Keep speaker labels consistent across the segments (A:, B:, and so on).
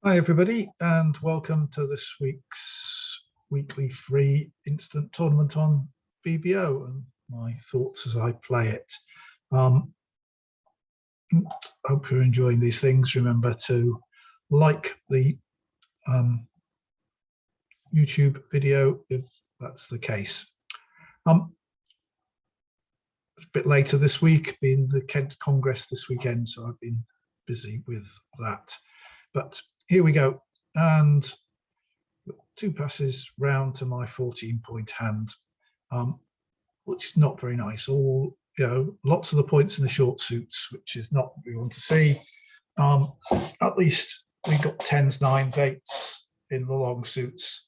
A: Hi everybody, and welcome to this week's weekly free instant tournament on BBO and my thoughts as I play it. Hope you're enjoying these things. Remember to like the YouTube video if that's the case. It's a bit later this week, being the Kent Congress this weekend, so I've been busy with that. But here we go, and two passes round to my 14-point hand, which is not very nice. All lots of the points in the short suits, which is not what we want to see. At least we got 10s, 9s, 8s in the long suits,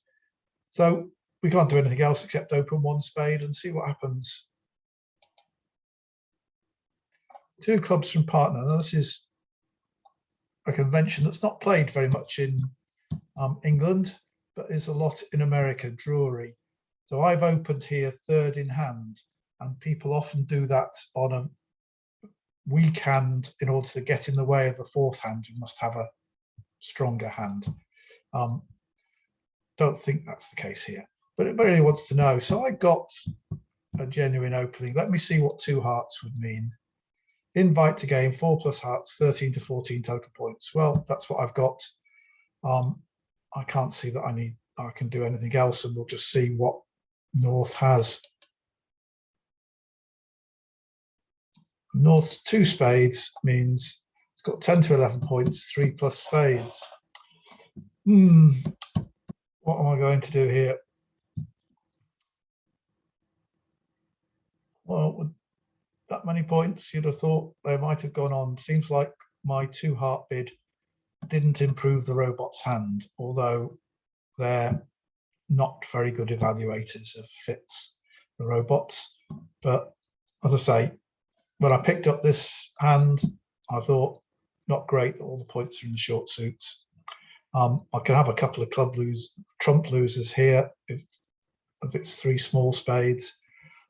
A: so we can't do anything else except open one spade and see what happens. Two clubs from partner. Now, this is a convention that's not played very much in England, but is a lot in America, Drury. So I've opened here third in hand, and people often do that on a weak hand in order to get in the way of the fourth hand. You must have a stronger hand. Don't think that's the case here, but it really wants to know. So I got a genuine opening. Let me see what two hearts would mean. Invite to game, 4+ hearts, 13 to 14 total points. Well, that's what I've got. I can't see that I can do anything else, and we'll just see what North has. North's two spades means it's got 10 to 11 points, 3+ spades. What am I going to do here? Well, with that many points, you'd have thought they might have gone on. Seems like my two heart bid didn't improve the robot's hand, although they're not very good evaluators of fits, the robots. But as I say, when I picked up this hand, I thought, not great, all the points are in the short suits. I can have a couple of trump losers here if it's three small spades.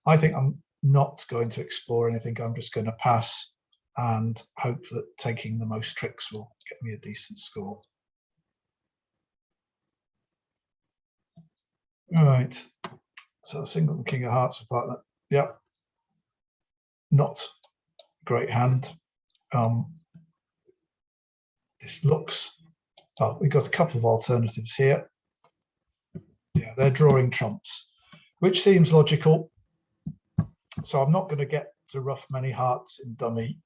A: I think I'm not going to explore anything. I'm just going to pass and hope that taking the most tricks will get me a decent score. All right, so single and king of hearts for partner. Yep, not great hand. This looks, we've got a couple of alternatives here. Yeah, they're drawing trumps, which seems logical. So I'm not going to get to rough many hearts in dummy.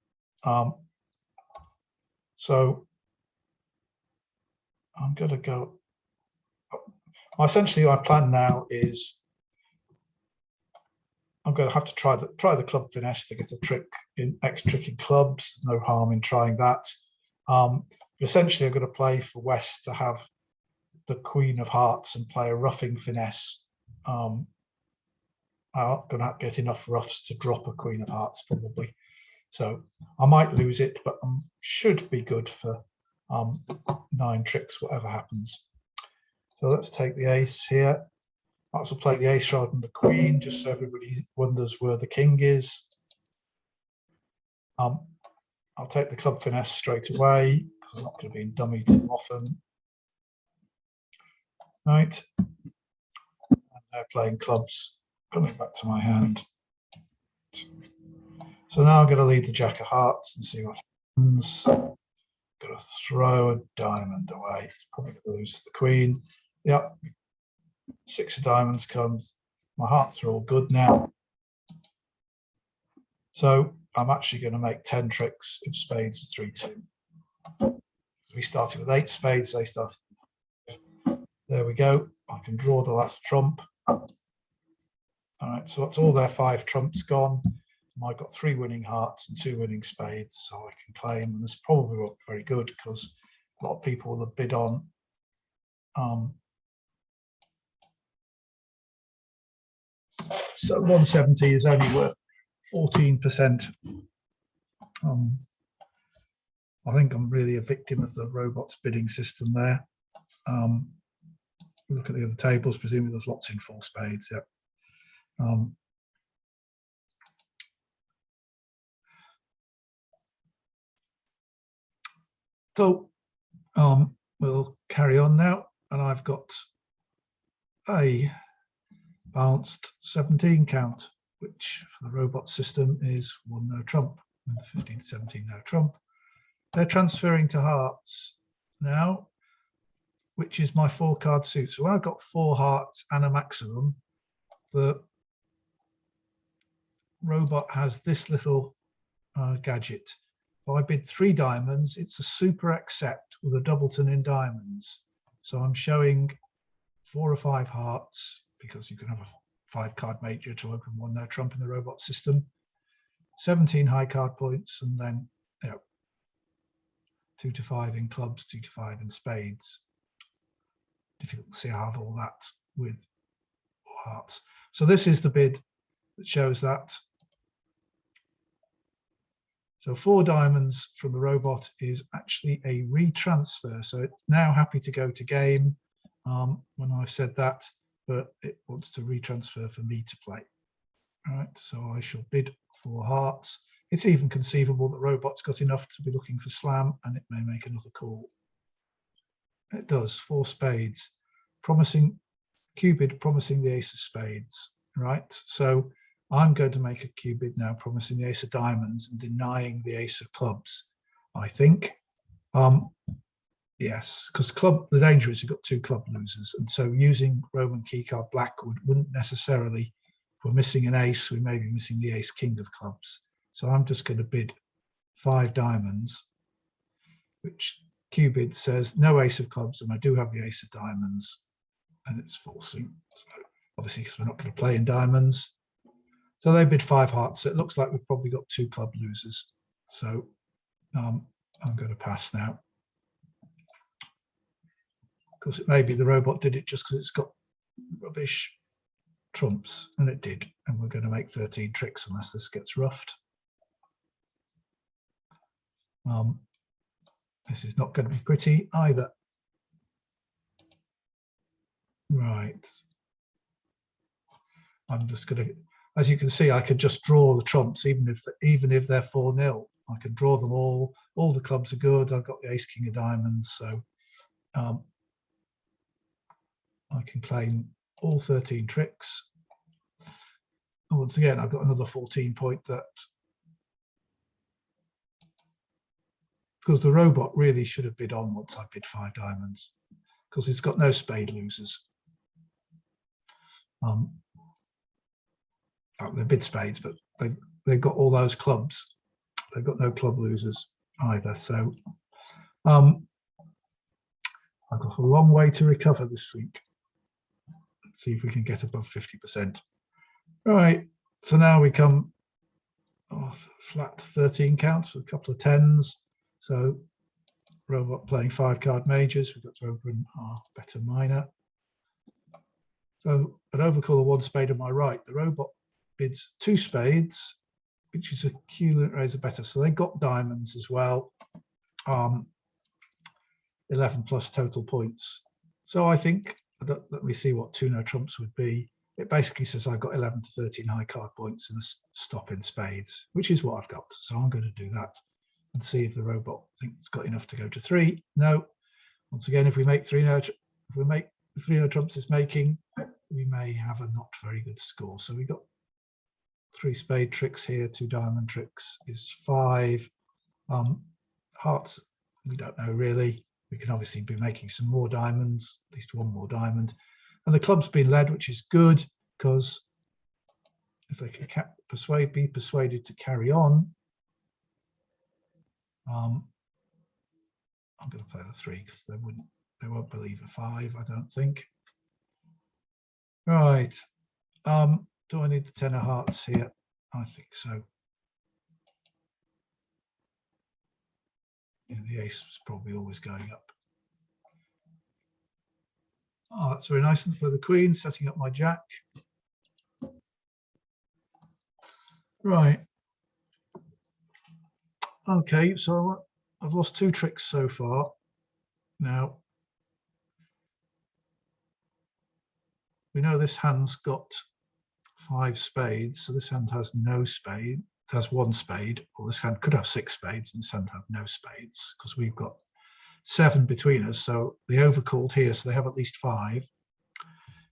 A: So I'm going to go. Essentially, my plan now is I'm going to have to try the club finesse to get a trick in trick in clubs. There's no harm in trying that. But essentially, I'm going to play for West to have the Queen of Hearts and play a roughing finesse. I'm going to get enough roughs to drop a Queen of Hearts probably. So I might lose it, but should be good for 9 tricks, whatever happens. So let's take the ace here. I also play the ace rather than the queen, just so everybody wonders where the king is. I'll take the club finesse straight away because I'm not going to be in dummy too often. Right. And they're playing clubs, coming back to my hand. So now I'm going to lead the jack of hearts and see what happens. I'm going to throw a diamond away. It's probably going to lose to the queen. Yep. 6 of diamonds comes. My hearts are all good now. So I'm actually going to make 10 tricks if spades are 3-2. We started with 8 spades, they started. There we go. I can draw the last trump. All right, so that's all their 5 trumps gone. I've got 3 winning hearts and 2 winning spades, so I can claim. And this probably won't be very good because a lot of people will have bid on so 170 is only worth 14%. I think I'm really a victim of the robots bidding system there. Look at the other tables, presumably there's lots in 4 spades. Yep. So we'll carry on now, and I've got a balanced 17 count, which for the robot system is 1 no trump, and the 15 17 no trump. They're transferring to hearts now, which is my 4-card suit. So when I've got 4 hearts and a maximum, the robot has this little gadget. If I bid 3 diamonds, it's a super accept with a doubleton in diamonds. So I'm showing 4 or 5 hearts, because you can have a 5-card major to open 1 no trump in the robot system, 17 high card points, and then 2 to 5 in clubs, 2 to 5 in spades. Difficult to see I have all that with hearts. So this is the bid that shows that. So 4 diamonds from the robot is actually a retransfer. So it's now happy to go to game when I've said that, but it wants to retransfer for me to play. All right, so I shall bid 4 hearts. It's even conceivable that robot's got enough to be looking for slam, and it may make another call. It does. 4 spades, promising cubid, promising the ace of spades. Right, so I'm going to make a cubid now, promising the ace of diamonds and denying the ace of clubs, I think. Yes, because the danger is you've got 2 club losers, and so using Roman keycard black wouldn't necessarily, if we're missing an ace, we may be missing the ace king of clubs. So I'm just going to bid 5 diamonds, which cubid says no ace of clubs, and I do have the ace of diamonds, and it's forcing. So obviously, because we're not going to play in diamonds. So they bid 5 hearts. So it looks like we've probably got 2 club losers. So I'm going to pass now. Of course, it may be the robot did it just because it's got rubbish trumps, and it did. And we're going to make 13 tricks unless this gets roughed. This is not going to be pretty either. Right. I'm just going to, as you can see, I could just draw the trumps, even if they're 4-0. I can draw them all. All the clubs are good. I've got the ace king of diamonds, so I can claim all 13 tricks. And once again, I've got another 14 point that, because the robot really should have bid on once I bid 5 diamonds, because it's got no spade losers. They bid spades, but they've got all those clubs. They've got no club losers either. So I've got a long way to recover this week. Let's see if we can get above 50%. Right, so now we come flat 13 counts with a couple of 10s. So robot playing 5-card majors. We've got to open our better minor. So an overcall of 1 spade on my right. The robot bids 2 spades, which is a Q raise a better. So they got diamonds as well. 11 plus total points. So I think that, let me see what 2 no trumps would be. It basically says I've got 11 to 13 high card points and a stop in spades, which is what I've got. So I'm going to do that and see if the robot thinks it's got enough to go to 3. No. Once again, if we make 3 no, if we make the 3 no trumps is making, we may have a not very good score. So we got 3 spade tricks here, 2 diamond tricks is 5. Hearts, we don't know really. We can obviously be making some more diamonds, at least 1 more diamond. And the club's been led, which is good, because if they can be persuaded to carry on, I'm going to play the 3 because they won't believe a 5, I don't think. Right. Do I need the 10 of hearts here? I think so. Yeah, the ace was probably always going up. Oh, that's very nice. And for the queen, setting up my jack. Right. Okay, so I've lost 2 tricks so far. Now, we know this hand's got 5 spades, so this hand has no spade. It has 1 spade, or this hand could have 6 spades, and this hand have no spades, because we've got 7 between us. So they overcalled here, so they have at least 5.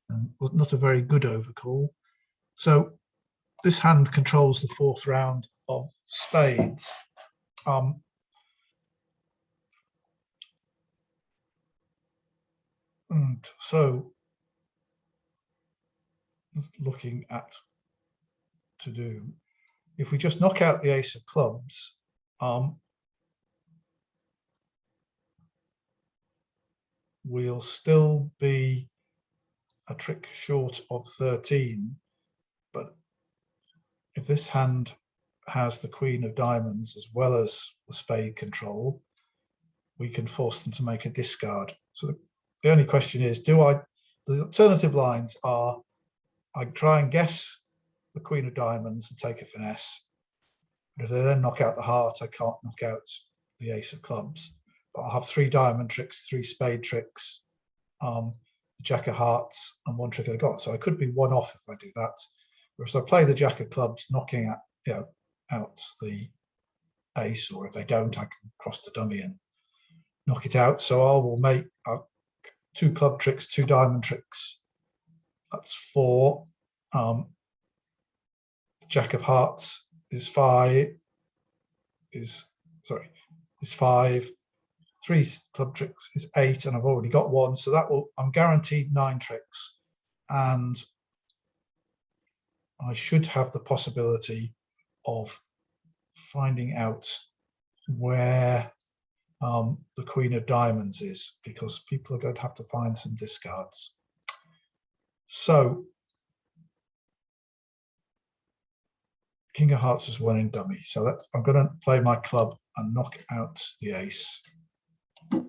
A: And was not a very good overcall. So this hand controls the 4th round of spades. And so looking at to do, if we just knock out the ace of clubs, we'll still be a trick short of 13. But if this hand has the queen of diamonds as well as the spade control, we can force them to make a discard. So the only question is, the alternative lines are, I try and guess the queen of diamonds and take a finesse. But if they then knock out the heart, I can't knock out the ace of clubs. But I'll have 3 diamond tricks, 3 spade tricks, the jack of hearts, and 1 trick of the got. So I could be 1 off if I do that. Whereas I play the jack of clubs, knocking out the ace, or if they don't, I can cross the dummy and knock it out. So I will make 2 club tricks, 2 diamond tricks. That's 4. Jack of hearts is 5. Is 5. 3 club tricks is 8, and I've already got 1. So that will, I'm guaranteed 9 tricks, and I should have the possibility of finding out where the queen of diamonds is, because people are going to have to find some discards. So king of hearts is 1 in dummy. So that's, I'm going to play my club and knock out the ace. They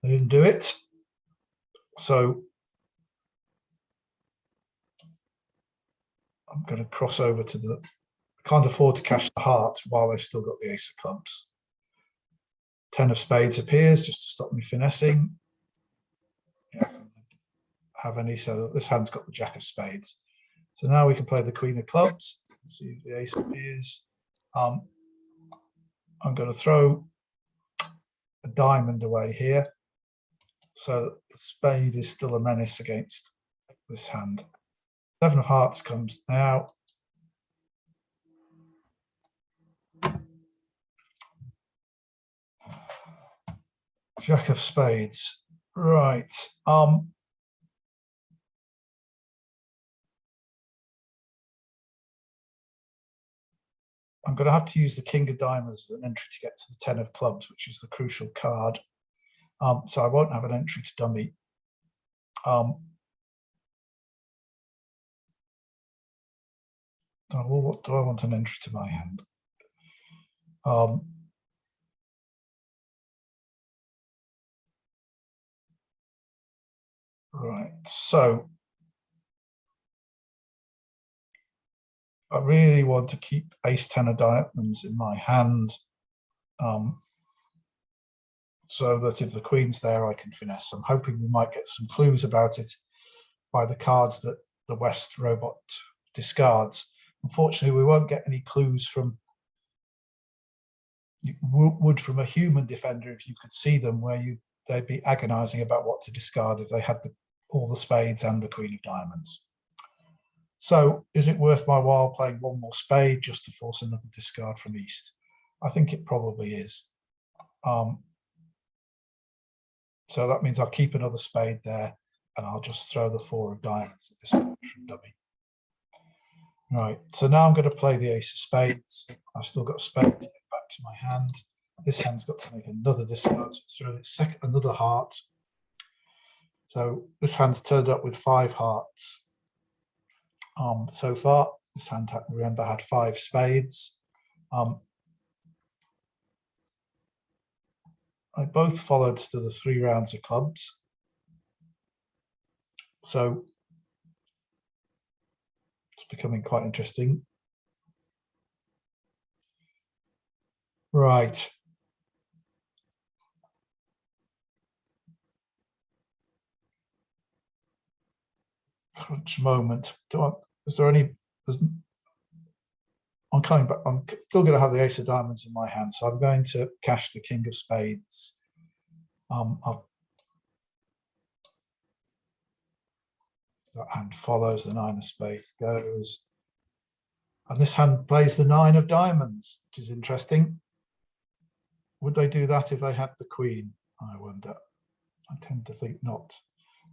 A: didn't do it. So I'm going to cross over to the, can't afford to cash the heart while they've still got the ace of clubs. 10 of spades appears just to stop me finessing. Yeah, have any, so this hand's got the jack of spades. So now we can play the queen of clubs. Let's see if the ace appears. I'm going to throw a diamond away here, so the spade is still a menace against this hand. 7 of hearts comes now. Jack of spades. Right. I'm going to have to use the king of diamonds as an entry to get to the 10 of clubs, which is the crucial card. So I won't have an entry to dummy. What do I want an entry to my hand? Right, so I really want to keep ace 10 of diamonds in my hand, so that if the queen's there, I can finesse. I'm hoping we might get some clues about it by the cards that the West robot discards. Unfortunately, we won't get any clues from from a human defender if you could see them, where they'd be agonizing about what to discard if they had all the spades and the queen of diamonds. So is it worth my while playing 1 more spade just to force another discard from East? I think it probably is. So that means I'll keep another spade there, and I'll just throw the 4 of diamonds at this point from dummy. Right, so now I'm going to play the ace of spades. I've still got a spade to get back to my hand. This hand's got to make another discard, so it's thrown its another heart. So this hand's turned up with 5 hearts. So far, this hand, remember, had 5 spades. I both followed to the 3 rounds of clubs. So it's becoming quite interesting. Right. Crunch moment. Is there any? I'm coming back. I'm still going to have the ace of diamonds in my hand, so I'm going to cash the king of spades. That hand follows, the nine of spades goes. And this hand plays the nine of diamonds, which is interesting. Would they do that if they had the queen? I wonder. I tend to think not.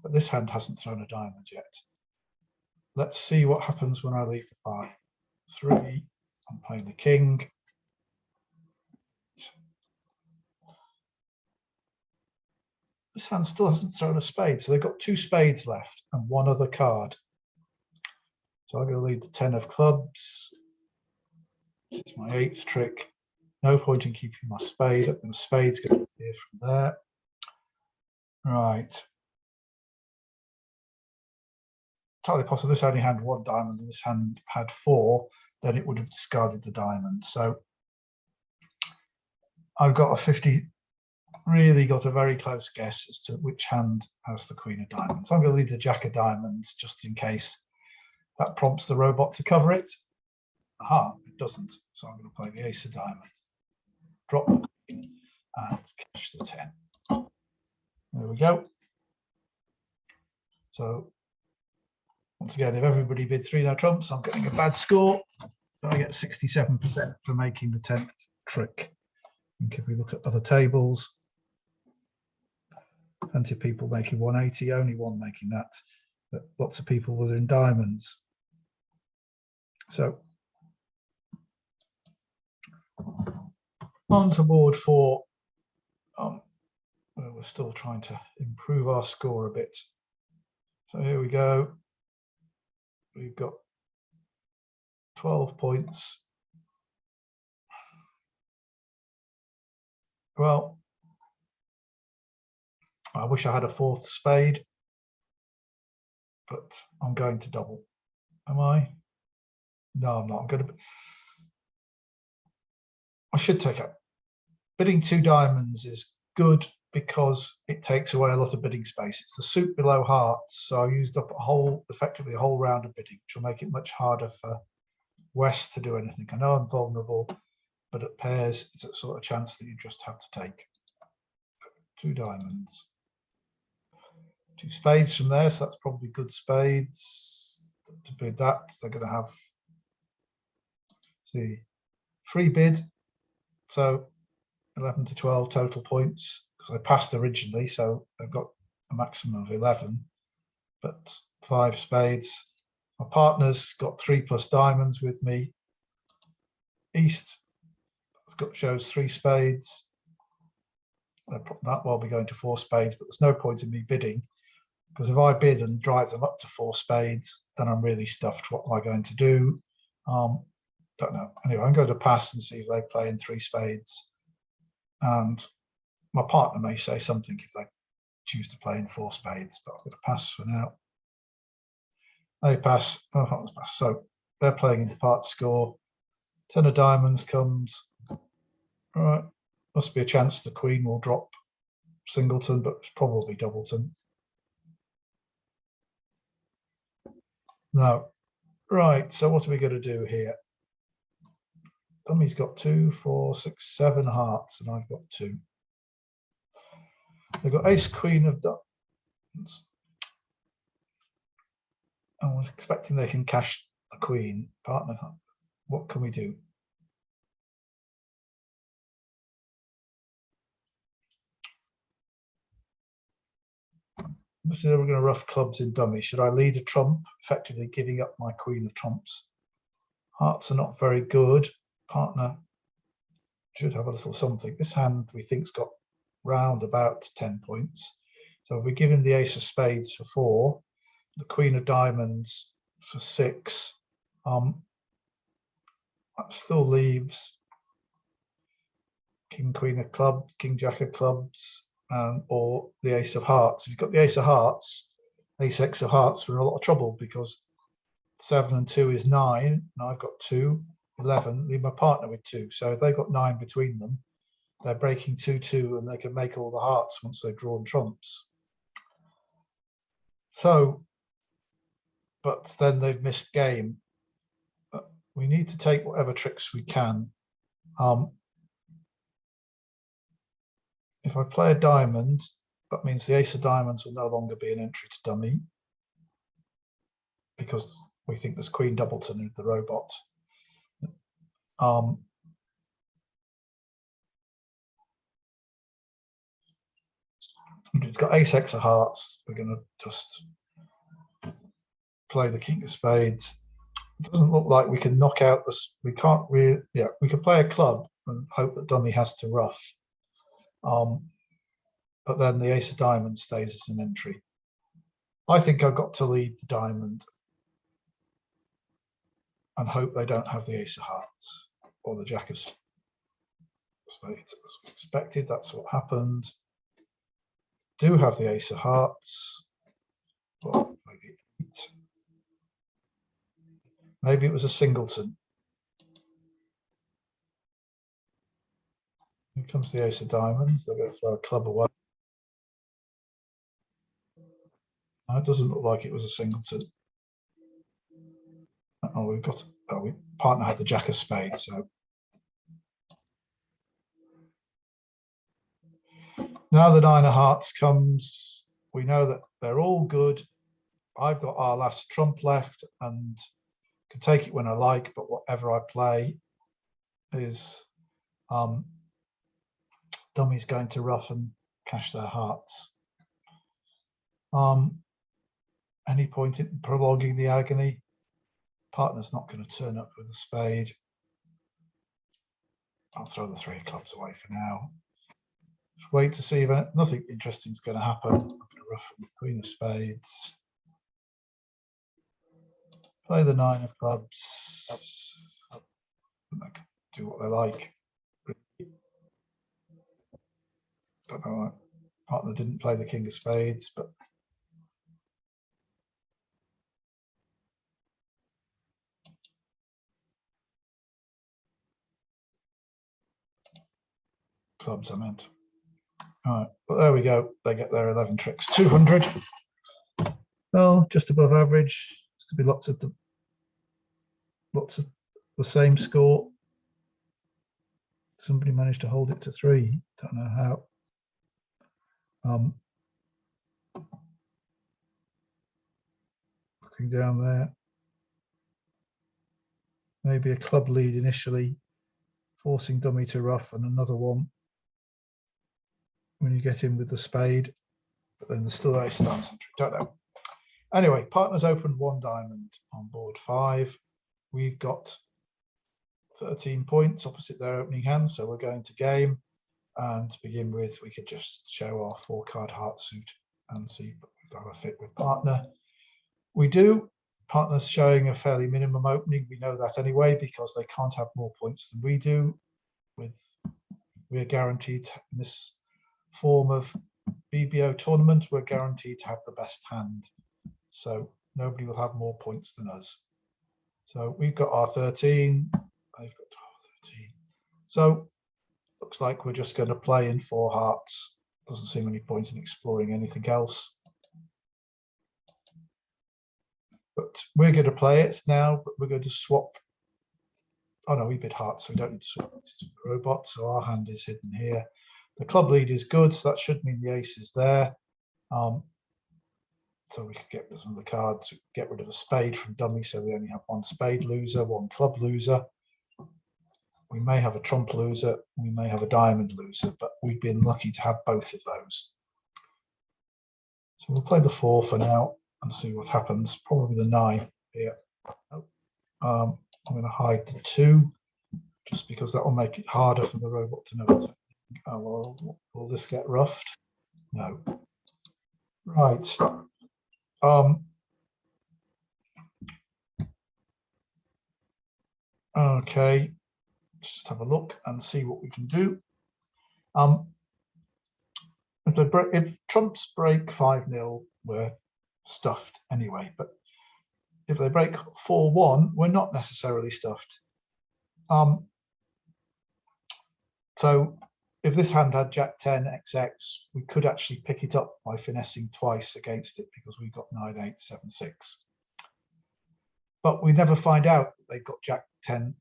A: But this hand hasn't thrown a diamond yet. Let's see what happens when I leave the 5. 3, I'm playing the king. This hand still hasn't thrown a spade, so they've got 2 spades left and 1 other card. So I'm going to lead the 10 of clubs. It's my 8th trick. No point in keeping my spade. The spade's going to appear from there. Right. Entirely possible this only had 1 diamond and this hand had 4, then it would have discarded the diamond. So I've got really got a very close guess as to which hand has the queen of diamonds. I'm going to leave the jack of diamonds just in case that prompts the robot to cover it. Aha, it doesn't. So I'm going to play the ace of diamonds. Drop the queen and cash the 10. There we go. So once again, if everybody bid 3 no trumps, I'm getting a bad score. I get 67% for making the 10th trick. I think if we look at other tables, plenty of people making 180, only 1 making that, but lots of people were in diamonds. So on to board 4. We're still trying to improve our score a bit. So here we go. We've got 12 points. Well, I wish I had a 4th spade, but I'm going to double. Am I? No, I'm not. I'm going to. I should take up. Bidding 2 diamonds is good because it takes away a lot of bidding space. It's the suit below hearts, so I used up effectively a whole round of bidding, which will make it much harder for West to do anything. I know I'm vulnerable, but at pairs, it's a sort of chance that you just have to take. 2 diamonds. 2 spades from there, so that's probably good spades. To bid that, they're going to have, see, free bid. So 11 to 12 total points, because I passed originally, so they've got a maximum of 11, but 5 spades. My partner's got 3 plus diamonds with me. East shows 3 spades. That will be going to 4 spades, but there's no point in me bidding, because if I bid and drive them up to 4 spades, then I'm really stuffed. What am I going to do? Don't know. Anyway, I'm going to pass and see if they play in 3 spades. And my partner may say something if they choose to play in 4 spades, but I'm going to pass for now. They pass. Oh, not pass. So they're playing into part score. 10 of diamonds comes. All right. Must be a chance the queen will drop singleton, but probably doubleton. No. Right. So what are we going to do here? Dummy's got 2, 4, 6, 7 hearts, and I've got 2. They've got ace, queen of diamonds. I was expecting they can cash a queen. Partner, what can we do? Obviously, we're going to rough clubs in dummy. Should I lead a trump, effectively giving up my queen of trumps? Hearts are not very good. Partner should have a little something. This hand we think's got round about 10 points. So if we give him the ace of spades for 4, the queen of diamonds for 6, that still leaves king, queen of clubs, king, jack of clubs, or the ace of hearts. If you've got the ace of hearts, ace, x of hearts, we're in a lot of trouble, because 7 and 2 is 9, and I've got 2, 11, leave my partner with 2. So if they've got 9 between them, they're breaking 2-2, and they can make all the hearts once they've drawn trumps. So, but then they've missed game. we need to take whatever tricks we can. If I play a diamond, that means the ace of diamonds will no longer be an entry to dummy, because we think there's Queen Doubleton in the robot. It's got ace X of hearts. We're going to just play the King of Spades. It doesn't look like we can knock out this. We can't really. Yeah, we could play a club and hope that dummy has to rough. But then the ace of diamonds stays as an entry. I think I've got to lead the diamond and hope they don't have the ace of hearts or the jack of spades. As expected, that's what happened. Do have the ace of hearts. Well, maybe it was a singleton. Here comes the ace of diamonds. They're going to throw a club away. No, it doesn't look like it was a singleton. Oh, we've got. Oh, we partner had the jack of spades. So now the nine of hearts comes. We know that they're all good. I've got our last trump left and can take it when I like, but whatever I play is dummy's going to rough and cash their hearts. Any point in prolonging the agony? Partner's not going to turn up with a spade. I'll throw the three of clubs away for now. Just wait to see if nothing interesting is going to happen. I'm going to rough the queen of spades. Play the nine of clubs. And they can do what they like. Don't know. Partner didn't play the king of spades, but clubs I meant. All right, but there we go. They get their 11 tricks. 200. Well, just above average. It's to be lots of the same score. Somebody managed to hold it to 3. Don't know how. Looking down there. Maybe a club lead initially, forcing dummy to rough, and another one when you get in with the spade, but then there's still ace of diamonds. Don't know. Anyway, partners opened 1 diamond on board 5. We've got 13 points opposite their opening hand, so we're going to game. And to begin with, we could just show our 4-card heart suit and see if we've got a fit with partner. We do. Partner's showing a fairly minimum opening. We know that anyway, because they can't have more points than we do. We're guaranteed in this form of BBO tournament, we're guaranteed to have the best hand. So nobody will have more points than us. So we've got our 13. They've got 13. So looks like we're just going to play in 4 hearts. Doesn't seem any point in exploring anything else. But we're going to play it now, but we're going to swap. Oh no, we bid hearts, so we don't need to swap it to the robot. So our hand is hidden here. The club lead is good, so that should mean the ace is there. So we could get rid of some of the cards, get rid of a spade from dummy, so we only have 1 spade loser, 1 club loser. We may have a trump loser, we may have a diamond loser, but we've been lucky to have both of those. So we'll play the 4 for now and see what happens. Probably the 9 here. I'm going to hide the 2, just because that will make it harder for the robot to know what to think. Oh, well, will this get roughed? No. Right. Okay. Let's just have a look and see what we can do. If trumps break 5-0, we're stuffed anyway. But if they break 4-1, we're not necessarily stuffed. So if this hand had Jack 10 XX, we could actually pick it up by finessing twice against it, because we've got 9-8, 7-6. but we never find out that they've got Jack 10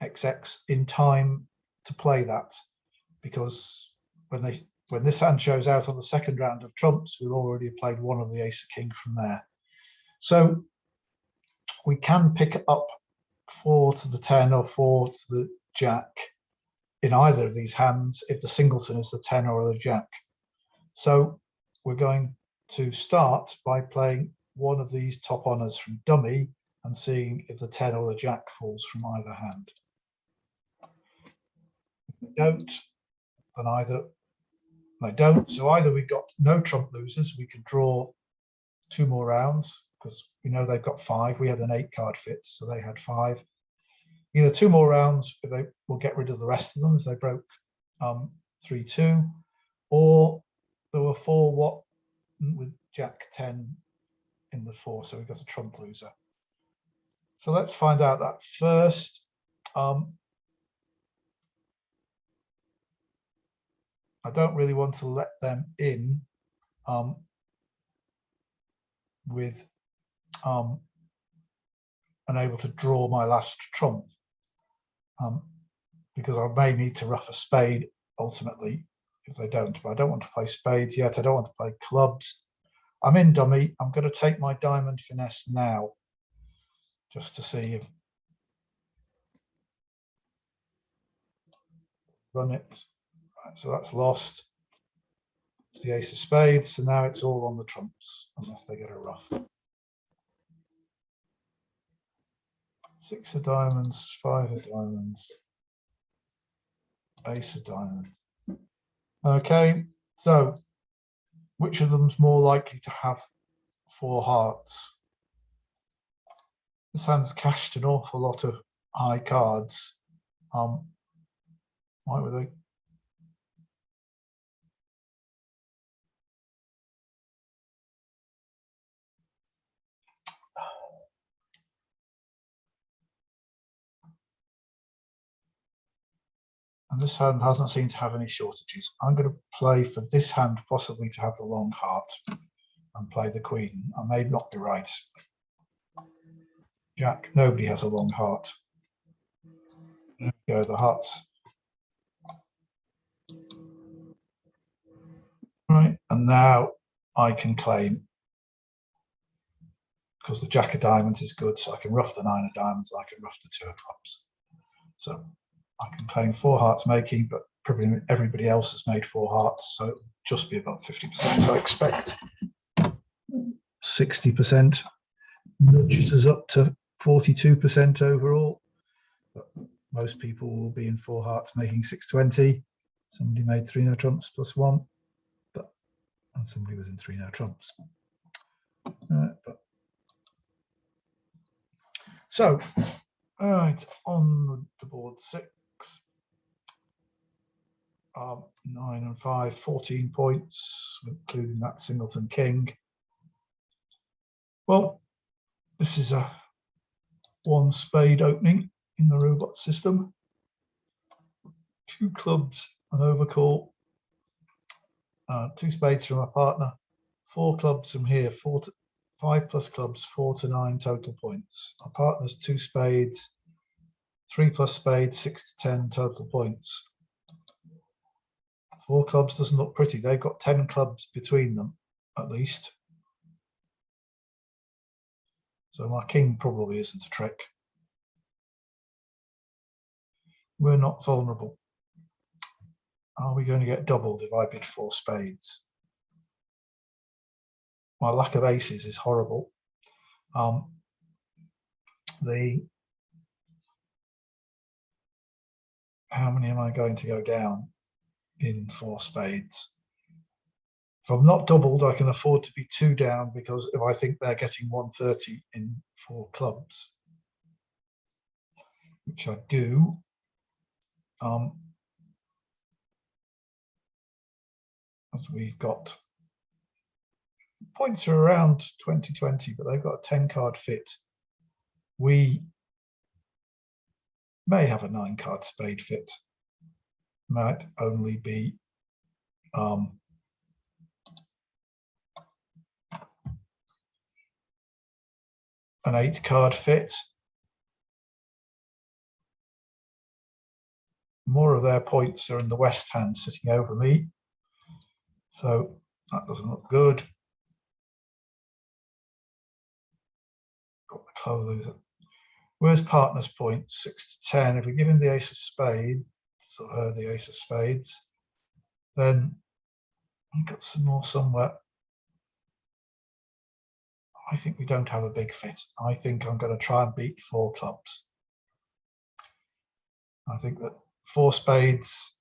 A: XX in time to play that, because when this hand shows out on the second round of trumps, we'll already played one of the ace of king from there. So we can pick up 4 to the 10 or 4 to the jack in either of these hands if the singleton is the 10 or the jack. So we're going to start by playing one of these top honors from dummy and seeing if the 10 or the jack falls from either hand. If they don't, then either they don't. So either we've got no trump losers, we can draw 2 more rounds because we know they've got 5. We had an 8 card fit, so they had 5. Either 2 more rounds, if they will get rid of the rest of them if they broke 3-2, or there were 4 what with Jack 10 in the 4, so we've got a trump loser. So let's find out that first. I don't really want to let them in with unable to draw my last trump, because I may need to ruff a spade ultimately if they don't, but I don't want to play spades yet. I don't want to play clubs. I'm in dummy. I'm going to take my diamond finesse now just to see if run it. Right, so that's lost. It's the ace of spades, so now it's all on the trumps unless they get a ruff. 6 of diamonds, 5 of diamonds, ace of diamonds. Okay, so which of them's more likely to have 4 hearts? This hand's cashed an awful lot of high cards. Why were they? And this hand hasn't seemed to have any shortages. I'm going to play for this hand possibly to have the long heart and play the queen. I may not be right. Jack, nobody has a long heart. There we go, the hearts. Right, and now I can claim, because the Jack of diamonds is good, so I can ruff the 9 of diamonds, I can ruff the 2 of clubs. So I can claim 4 hearts making, but probably everybody else has made 4 hearts, so it'll just be about 50%, I expect. 60% nudges us up to 42% overall, but most people will be in 4 hearts making 620. Somebody made 3 no trumps plus 1, and somebody was in 3 no trumps. So, all right, on the board 6, 9 and 5, 14 points, including that singleton king. Well, this is a 1 spade opening in the robot system. 2 clubs, an overcall. 2 spades from my partner. 4 clubs from here. 5 plus clubs, 4 to 9 total points. My partner's 2 spades. 3 plus spades, 6 to 10 total points. 4 clubs doesn't look pretty. They've got 10 clubs between them, at least. So my king probably isn't a trick. We're not vulnerable. Are we going to get doubled if I bid 4 spades? My lack of aces is horrible. How many am I going to go down in 4 spades? If I'm not doubled, I can afford to be 2 down, because if I think they're getting 130 in 4 clubs, which I do, as we've got points are around 2020, but they've got a 10 card fit. We may have a 9 card spade fit. Might only be an 8-card fit. More of their points are in the west hand sitting over me. So that doesn't look good. Got the clothes. Where's partner's points? 6 to 10. If we give him the ace of spades, or her the ace of spades, then we've got some more somewhere. I think we don't have a big fit. I think I'm going to try and beat 4 clubs. I think that 4 spades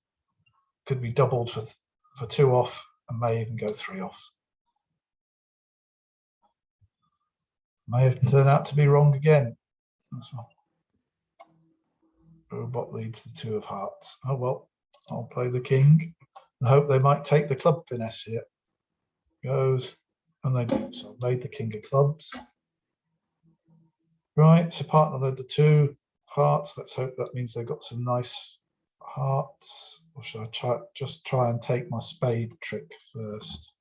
A: could be doubled for 2 off and may even go 3 off. May have turned out to be wrong again. Robot leads the 2 of hearts. Oh well, I'll play the king and hope they might take the club finesse here. Goes, and they do. So I've made the king of clubs. Right, so partner led the 2 hearts. Let's hope that means they've got some nice hearts. Or should I just try and take my spade trick first?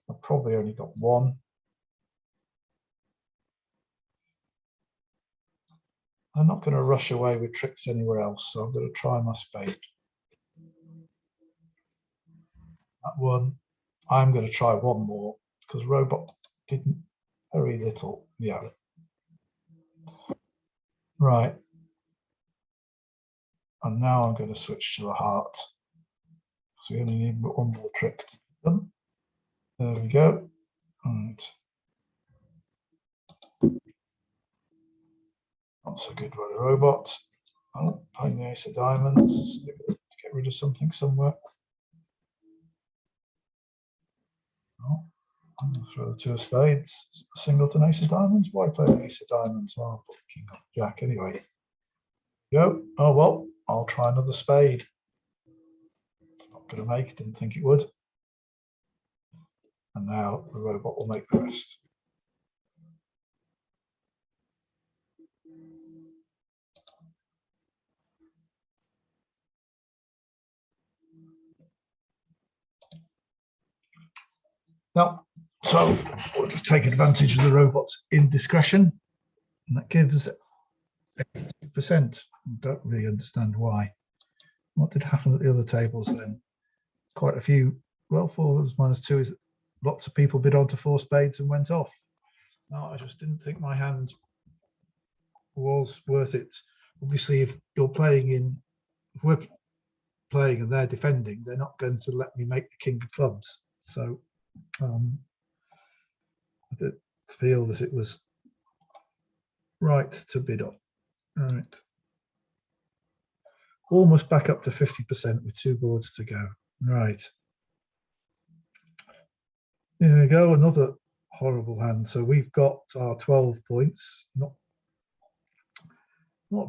A: I've probably only got 1. I'm not going to rush away with tricks anywhere else, so I'm going to try my spade. That 1. I'm going to try 1 more because robot didn't very little. Yeah. Right. And now I'm going to switch to the heart. So we only need 1 more trick to do them. There we go. Right. Not so good with the robot. Oh, playing the ace of diamonds to get rid of something somewhere. Oh, I'm going to throw the 2 of spades. Singleton ace of diamonds. Why play the ace of diamonds? Well, I'll put king off jack anyway. Go. Oh well, I'll try another spade. It's not going to make. Didn't think it would. And now the robot will make the rest. Now, so we'll just take advantage of the robot's indiscretion, and that gives us 82%. Don't really understand why. What did happen at the other tables then? Quite a few. Well, 4 minus 2 is lots of people bid onto 4 spades and went off. No, I just didn't think my hand was worth it. Obviously, if you're playing if we're playing and they're defending, they're not going to let me make the king of clubs. So I did feel that it was right to bid on. All right. Almost back up to 50% with 2 boards to go. Right. There we go, another horrible hand. So we've got our 12 points. Not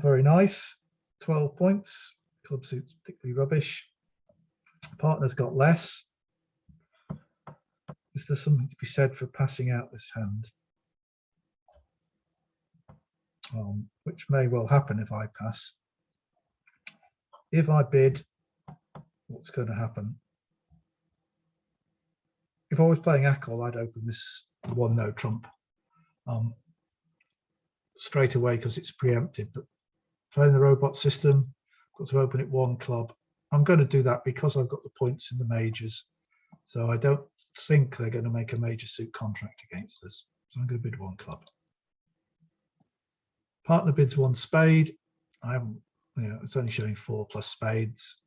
A: very nice. 12 points. Club suit's particularly rubbish. Partner's got less. Is there something to be said for passing out this hand? Which may well happen if I pass. If I bid, what's going to happen? If I was playing Akol, I'd open this 1 no trump straight away because it's preempted. But playing the robot system, got to open it 1 club. I'm going to do that because I've got the points in the majors. So I don't think they're going to make a major suit contract against us. So I'm going to bid 1 club. Partner bids 1 spade. I haven't, it's only showing 4 plus spades,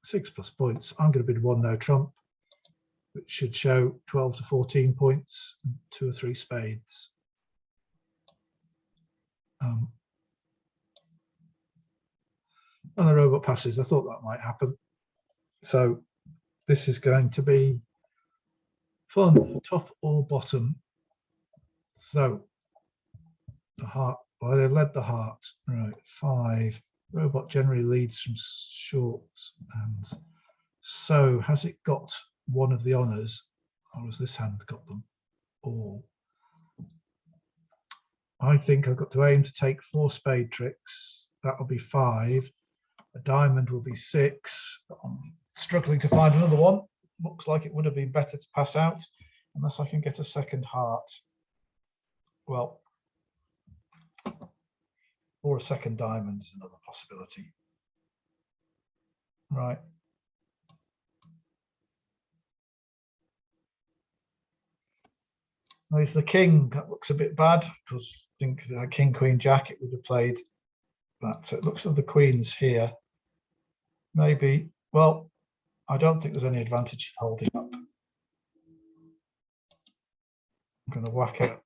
A: 6 plus points. I'm going to bid 1 no trump, which should show 12 to 14 points, 2 or 3 spades. And the robot passes. I thought that might happen. So this is going to be fun, top or bottom. So the heart, well, they led the heart, right? 5. Robot generally leads from shorts, and so has it got one of the honours, or has this hand got them all? I think I've got to aim to take 4 spade tricks. That'll be 5. A diamond will be 6. I'm struggling to find another one. Looks like it would have been better to pass out unless I can get a second heart. Well, Or a second diamond is another possibility. Right. There's the king. That looks a bit bad because I think king, queen, jack, it would have played that. So it looks like the queen's here. Maybe, well, I don't think there's any advantage in holding up. I'm going to whack out,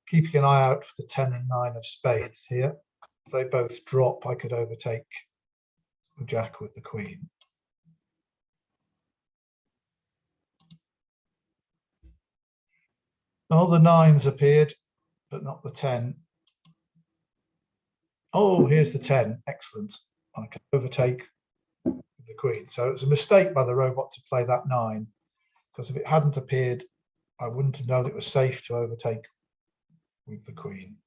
A: keeping an eye out for the 10 and 9 of spades here. If they both drop, I could overtake the jack with the queen. Oh, the 9's appeared, but not the 10. Oh, here's the 10. Excellent. I can overtake the queen. So it was a mistake by the robot to play that 9, because if it hadn't appeared, I wouldn't have known it was safe to overtake with the queen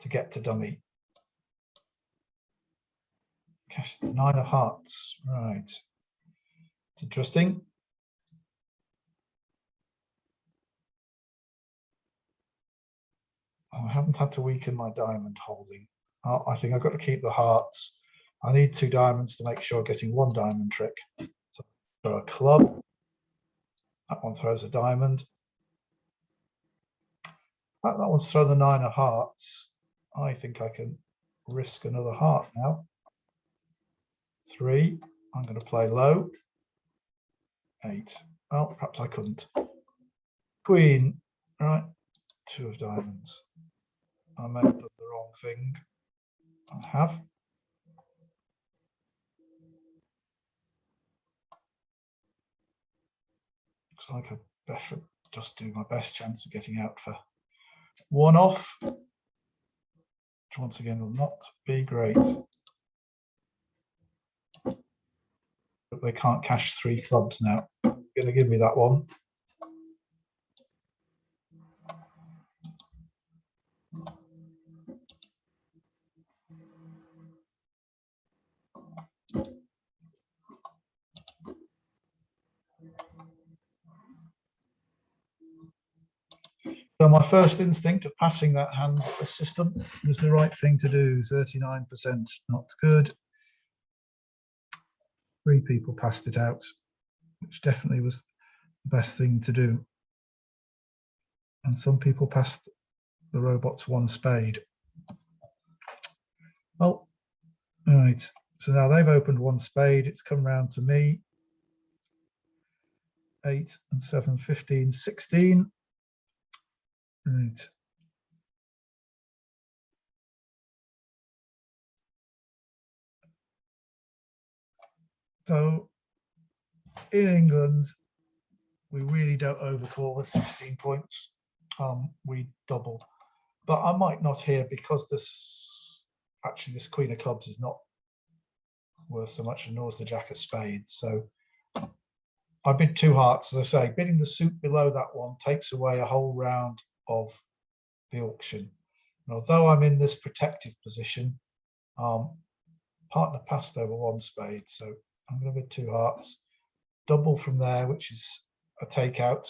A: to get to dummy. Cash the 9 of hearts. Right. It's interesting. I haven't had to weaken my diamond holding. I think I've got to keep the hearts. I need 2 diamonds to make sure getting 1 diamond trick. So throw a club. That one throws a diamond. That one's thrown the 9 of hearts. I think I can risk another heart now. 3. I'm going to play low. 8. Well, perhaps I couldn't. Queen. Right. 2 of diamonds. I may have done the wrong thing. I have. Looks like I better just do my best chance of getting out for 1 off, which once again will not be great. But they can't cash 3 clubs now. Going to give me that one. So my first instinct of passing that hand at the system was the right thing to do. 39%, not good. 3 people passed it out, which definitely was the best thing to do. And some people passed the robots 1 spade. Oh, right. So now they've opened 1 spade. It's come round to me. 8 and 7, 15, 16. Right. So in England, we really don't overcall with 16 points. We double, but I might not here because this queen of clubs is not worth so much, and nor is the jack of spades. So I bid 2 hearts. As I say, bidding the suit below that one takes away a whole round of the auction. And although I'm in this protective position, partner passed over 1 spade, so I'm going to bid 2 hearts. Double from there, which is a takeout.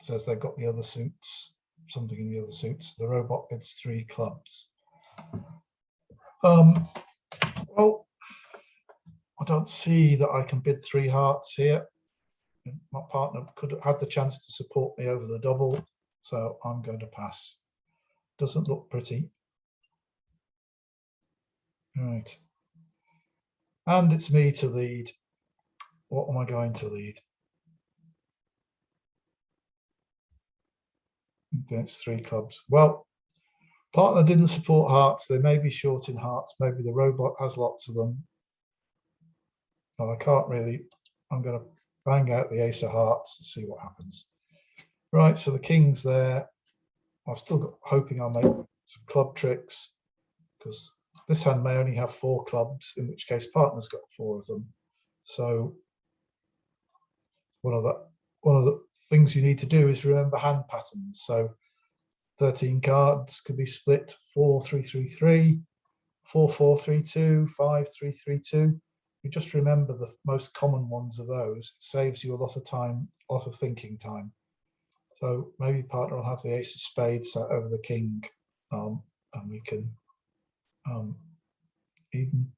A: Says they've got the other suits, something in the other suits. The robot bids 3 clubs. Well, I don't see that I can bid 3 hearts here. My partner could have had the chance to support me over the double, so I'm going to pass. Doesn't look pretty. Right. And it's me to lead. What am I going to lead? Against 3 clubs. Well, partner didn't support hearts. They may be short in hearts. Maybe the robot has lots of them. But I can't really. I'm going to bang out the ace of hearts and see what happens. Right, so the king's there. I've still got hoping I'll make some club tricks, because this hand may only have 4 clubs, in which case partner's got 4 of them. So one of the things you need to do is remember hand patterns. So 13 cards could be split 4-3-3-3, 4-4-3-2, 5-3-3-2. You just remember the most common ones of those. It saves you a lot of time, a lot of thinking time. So maybe partner will have the ace of spades over the king, and we can even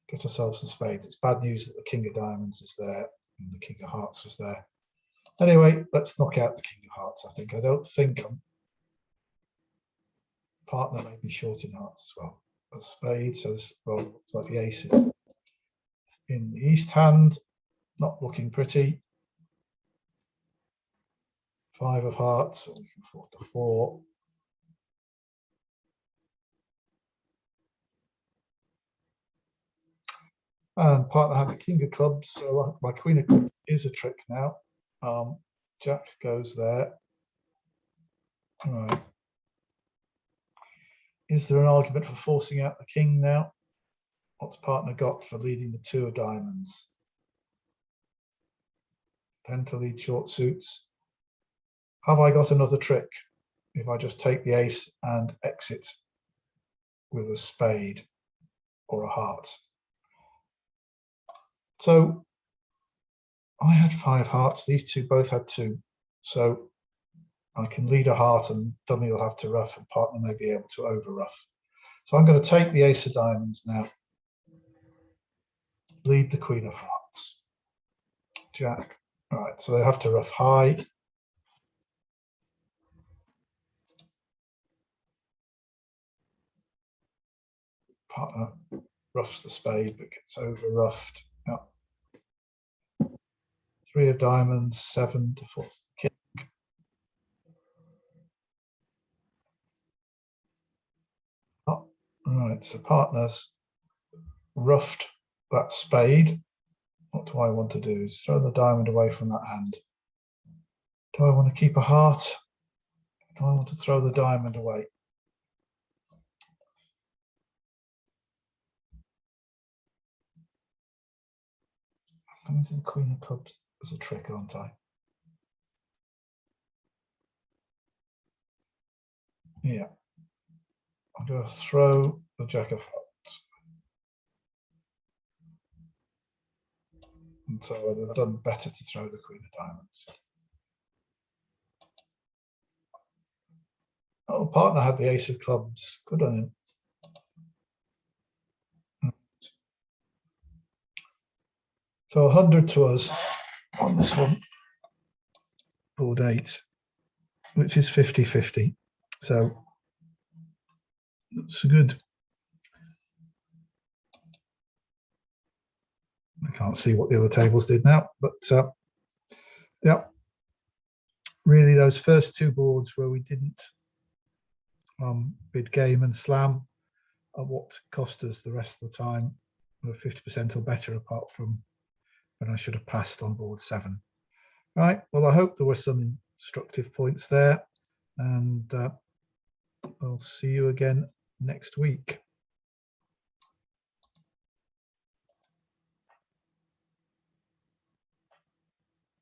A: get ourselves some spades. It's bad news that the king of diamonds is there and the king of hearts was there. Anyway, let's knock out the king of hearts. I don't think partner may be short in hearts as well. A spade, so this, well, looks like the ace is in the east hand, not looking pretty. 5 of hearts, so we can afford the 4. And partner had the king of clubs, so my queen of clubs is a trick now. Jack goes there. All right. Is there an argument for forcing out the king now? What's partner got for leading the 2 of diamonds? 10 to lead short suits. Have I got another trick if I just take the ace and exit with a spade or a heart? So I had 5 hearts, these two both had 2. So I can lead a heart and dummy will have to ruff and partner may be able to over ruff. So I'm going to take the ace of diamonds now. Lead the queen of hearts. Jack. All right, so they have to ruff high. Partner roughs the spade but gets over ruffed. Yep. 3 of diamonds, 7 to force the king. Oh, right, so partner's ruffed that spade. What do I want to do? Is throw the diamond away from that hand. Do I want to keep a heart? Do I want to throw the diamond away? I'm going to the queen of clubs as a trick, aren't I? Yeah. I'm going to throw the jack of hearts. And so I'd have done better to throw the queen of diamonds. Oh, partner had the ace of clubs. Good on him. So 100 to us on this one. Board 8, which is 50-50. So that's good. I can't see what the other tables did now, but yeah, really those first 2 boards where we didn't bid game and slam are what cost us the rest of the time. We're 50% or better, apart from when I should have passed on board 7. Right, well, I hope there were some instructive points there, and I'll see you again next week.